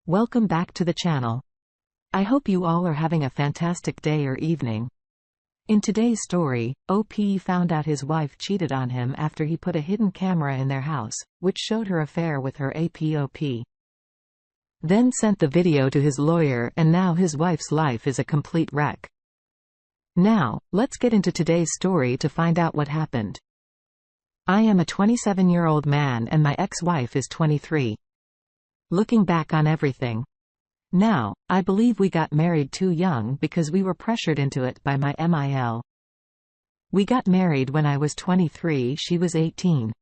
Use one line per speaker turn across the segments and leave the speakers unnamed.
Welcome back to the channel. I hope you all are having a fantastic day or evening. In today's story, OP found out his wife cheated on him after he put a hidden camera in their house, which showed her affair with her APOP. Then sent the video to his lawyer, and now his wife's life is a complete wreck. Now, let's get into today's story to find out what happened. I am a 27-year-old man and my ex-wife is 23. Looking back on everything now, I believe we got married too young because we were pressured into it by my MIL. We got married when I was 23, she was 18.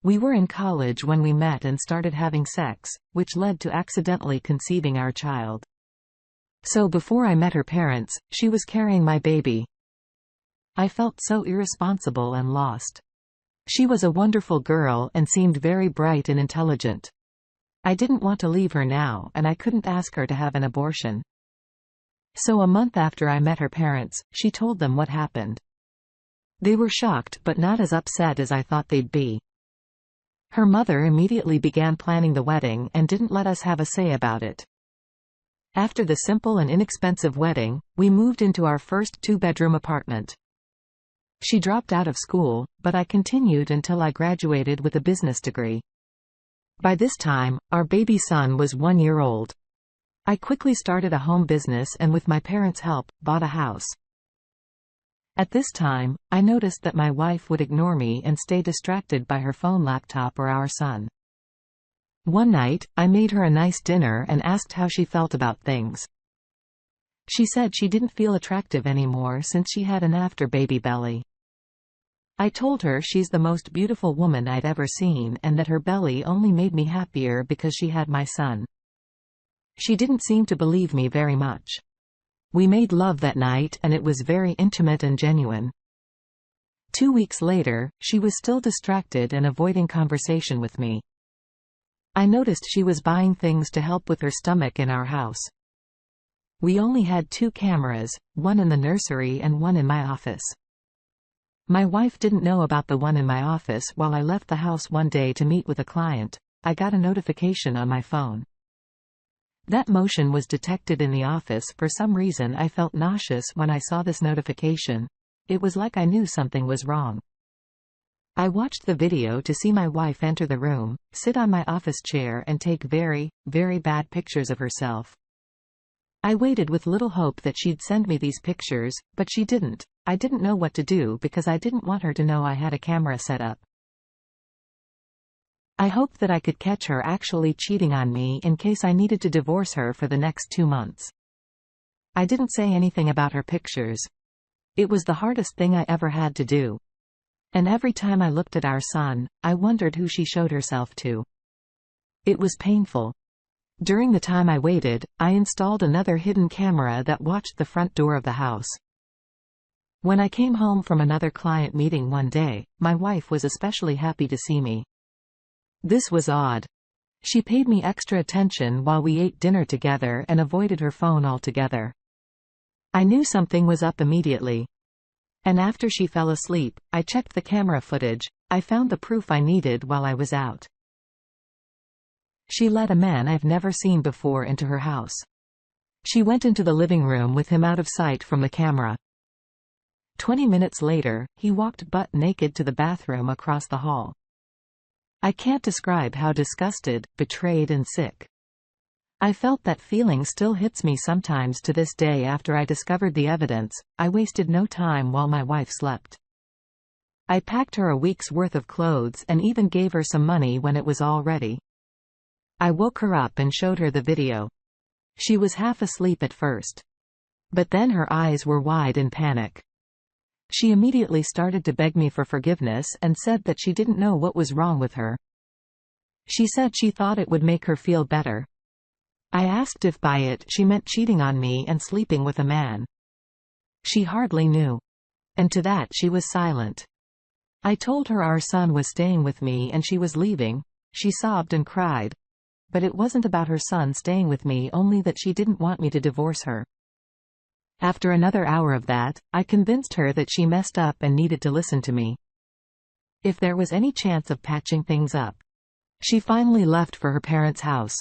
We were in college when we met and started having sex, which led to accidentally conceiving our child. So before I met her parents, she was carrying my baby. I felt so irresponsible and lost. She was a wonderful girl and seemed very bright and intelligent. I didn't want to leave her now, and I couldn't ask her to have an abortion. So a month after I met her parents, she told them what happened. They were shocked but not as upset as I thought they'd be. Her mother immediately began planning the wedding and didn't let us have a say about it. After the simple and inexpensive wedding, we moved into our first two-bedroom apartment. She dropped out of school, but I continued until I graduated with a business degree. By this time, our baby son was 1 year old. I quickly started a home business and with my parents' help, bought a house. At this time, I noticed that my wife would ignore me and stay distracted by her phone, laptop, or our son. One night, I made her a nice dinner and asked how she felt about things. She said she didn't feel attractive anymore since she had an after-baby belly. I told her she's the most beautiful woman I'd ever seen and that her belly only made me happier because she had my son. She didn't seem to believe me very much. We made love that night and it was very intimate and genuine. 2 weeks later, she was still distracted and avoiding conversation with me. I noticed she was buying things to help with her stomach in our house. We only had 2 cameras, one in the nursery and one in my office. My wife didn't know about the one in my office. While I left the house one day to meet with a client, I got a notification on my phone. That motion was detected in the office. For some reason I felt nauseous when I saw this notification. It was like I knew something was wrong. I watched the video to see my wife enter the room, sit on my office chair and take very, very bad pictures of herself. I waited with little hope that she'd send me these pictures, but she didn't. I didn't know what to do because I didn't want her to know I had a camera set up. I hoped that I could catch her actually cheating on me in case I needed to divorce her for the next 2 months. I didn't say anything about her pictures. It was the hardest thing I ever had to do. And every time I looked at our son, I wondered who she showed herself to. It was painful. During the time I waited, I installed another hidden camera that watched the front door of the house. When I came home from another client meeting one day, my wife was especially happy to see me. This was odd. She paid me extra attention while we ate dinner together and avoided her phone altogether. I knew something was up immediately. And after she fell asleep, I checked the camera footage. I found the proof I needed while I was out. She let a man I've never seen before into her house. She went into the living room with him out of sight from the camera. 20 minutes later, he walked butt naked to the bathroom across the hall. I can't describe how disgusted, betrayed and sick. I felt that feeling still hits me sometimes to this day. After I discovered the evidence, I wasted no time while my wife slept. I packed her a week's worth of clothes and even gave her some money when it was all ready. I woke her up and showed her the video. She was half asleep at first. But then her eyes were wide in panic. She immediately started to beg me for forgiveness and said that she didn't know what was wrong with her. She said she thought it would make her feel better. I asked if by it she meant cheating on me and sleeping with a man. She hardly knew. And to that she was silent. I told her our son was staying with me and she was leaving. She sobbed and cried. But it wasn't about her son staying with me, only that she didn't want me to divorce her. After another hour of that, I convinced her that she messed up and needed to listen to me. If there was any chance of patching things up. She finally left for her parents' house.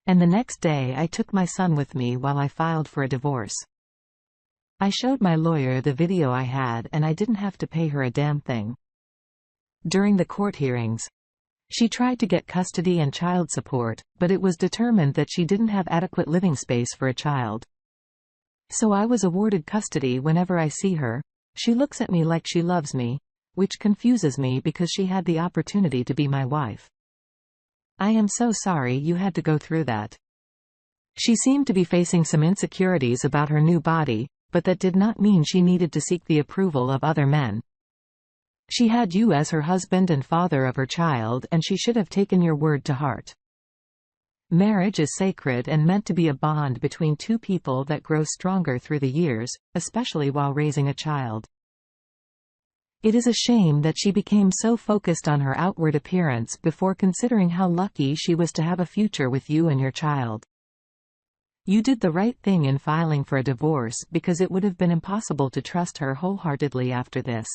And the next day I took my son with me while I filed for a divorce. I showed my lawyer the video I had and I didn't have to pay her a damn thing. During the court hearings, she tried to get custody and child support, but it was determined that she didn't have adequate living space for a child. So I was awarded custody. Whenever I see her, she looks at me like she loves me, which confuses me because she had the opportunity to be my wife. I am so sorry you had to go through that. She seemed to be facing some insecurities about her new body, but that did not mean she needed to seek the approval of other men. She had you as her husband and father of her child, and she should have taken your word to heart. Marriage is sacred and meant to be a bond between two people that grows stronger through the years, especially while raising a child. It is a shame that she became so focused on her outward appearance before considering how lucky she was to have a future with you and your child. You did the right thing in filing for a divorce because it would have been impossible to trust her wholeheartedly after this.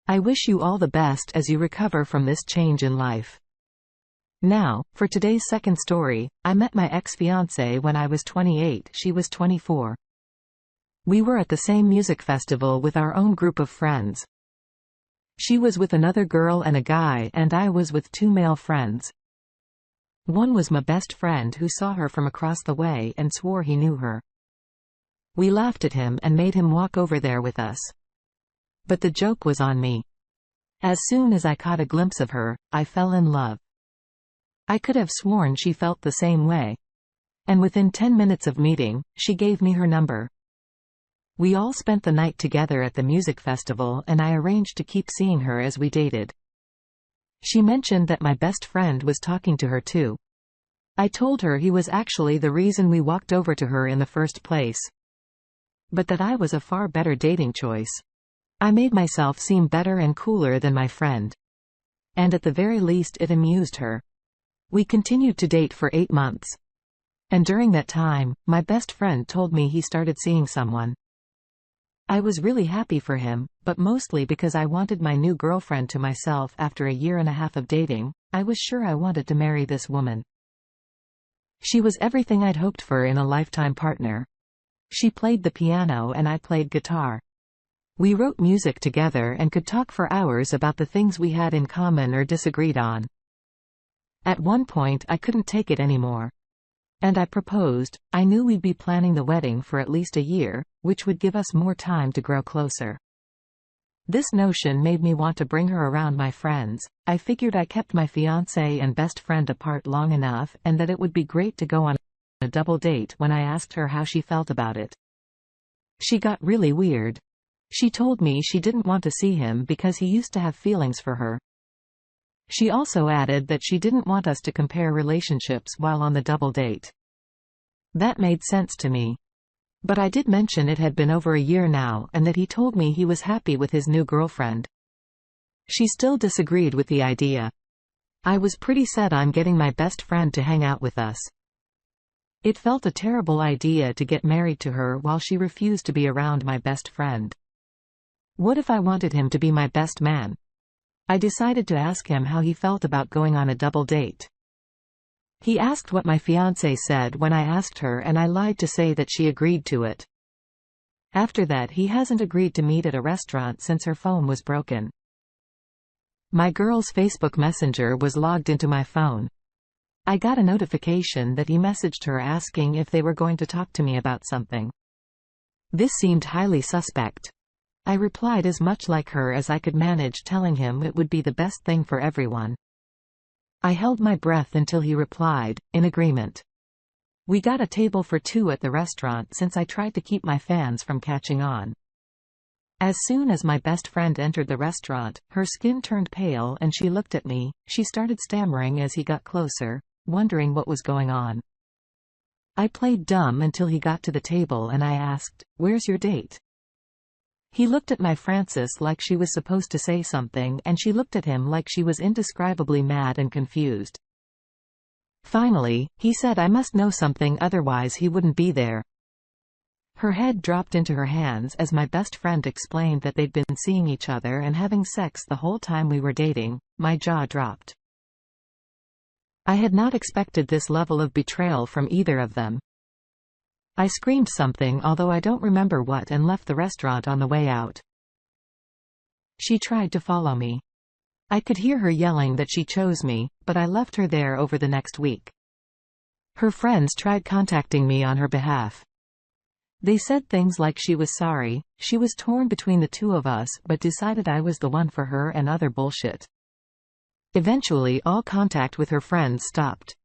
I wish you all the best as you recover from this change in life. Now, for today's second story, I met my ex-fiancée when I was 28, she was 24. We were at the same music festival with our own group of friends. She was with another girl and a guy, and I was with two male friends. One was my best friend who saw her from across the way and swore he knew her. We laughed at him and made him walk over there with us. But the joke was on me. As soon as I caught a glimpse of her, I fell in love. I could have sworn she felt the same way. And within 10 minutes of meeting, she gave me her number. We all spent the night together at the music festival and I arranged to keep seeing her as we dated. She mentioned that my best friend was talking to her too. I told her he was actually the reason we walked over to her in the first place. But that I was a far better dating choice. I made myself seem better and cooler than my friend. And at the very least it amused her. We continued to date for 8 months. And during that time, my best friend told me he started seeing someone. I was really happy for him, but mostly because I wanted my new girlfriend to myself. After a year and a half of dating, I was sure I wanted to marry this woman. She was everything I'd hoped for in a lifetime partner. She played the piano and I played guitar. We wrote music together and could talk for hours about the things we had in common or disagreed on. At one point I couldn't take it anymore. And I proposed. I knew we'd be planning the wedding for at least a year, which would give us more time to grow closer. This notion made me want to bring her around my friends. I figured I kept my fiancé and best friend apart long enough and that it would be great to go on a double date when I asked her how she felt about it. She got really weird. She told me she didn't want to see him because he used to have feelings for her. She also added that she didn't want us to compare relationships while on the double date. That made sense to me. But I did mention it had been over a year now and that he told me he was happy with his new girlfriend. She still disagreed with the idea. I was pretty set on getting my best friend to hang out with us. It felt a terrible idea to get married to her while she refused to be around my best friend. What if I wanted him to be my best man? I decided to ask him how he felt about going on a double date. He asked what my fiancé said when I asked her and I lied to say that she agreed to it. After that he hasn't agreed to meet at a restaurant since her phone was broken. My girl's Facebook Messenger was logged into my phone. I got a notification that he messaged her asking if they were going to talk to me about something. This seemed highly suspect. I replied as much like her as I could manage, telling him it would be the best thing for everyone. I held my breath until he replied, in agreement. We got a table for two at the restaurant since I tried to keep my fans from catching on. As soon as my best friend entered the restaurant, her skin turned pale and she looked at me. She started stammering as he got closer, wondering what was going on. I played dumb until he got to the table and I asked, "Where's your date?" He looked at my Frances like she was supposed to say something and she looked at him like she was indescribably mad and confused. Finally, he said I must know something otherwise he wouldn't be there. Her head dropped into her hands as my best friend explained that they'd been seeing each other and having sex the whole time we were dating. My jaw dropped. I had not expected this level of betrayal from either of them. I screamed something, although I don't remember what, and left the restaurant on the way out. She tried to follow me. I could hear her yelling that she chose me, but I left her there over the next week. Her friends tried contacting me on her behalf. They said things like she was sorry, she was torn between the two of us, but decided I was the one for her, and other bullshit. Eventually all contact with her friends stopped.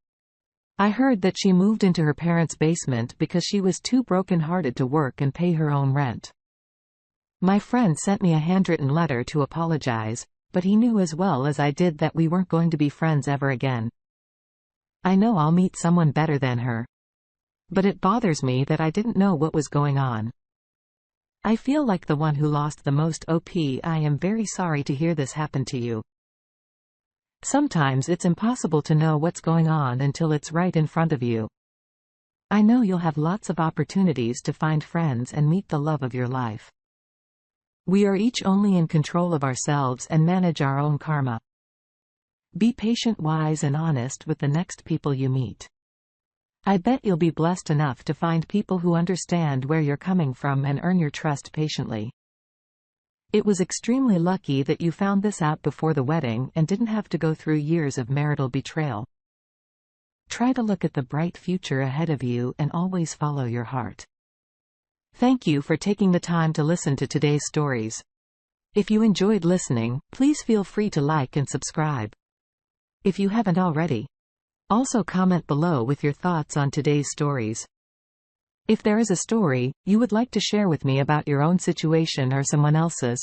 I heard that she moved into her parents' basement because she was too broken-hearted to work and pay her own rent. My friend sent me a handwritten letter to apologize, but he knew as well as I did that we weren't going to be friends ever again. I know I'll meet someone better than her. But it bothers me that I didn't know what was going on. I feel like the one who lost the most. OP, I am very sorry to hear this happen to you. Sometimes it's impossible to know what's going on until it's right in front of you. I know you'll have lots of opportunities to find friends and meet the love of your life. We are each only in control of ourselves and manage our own karma. Be patient, wise, and honest with the next people you meet. I bet you'll be blessed enough to find people who understand where you're coming from and earn your trust patiently. It was extremely lucky that you found this out before the wedding and didn't have to go through years of marital betrayal. Try to look at the bright future ahead of you and always follow your heart. Thank you for taking the time to listen to today's stories. If you enjoyed listening, please feel free to like and subscribe. If you haven't already, also comment below with your thoughts on today's stories. If there is a story you would like to share with me about your own situation or someone else's,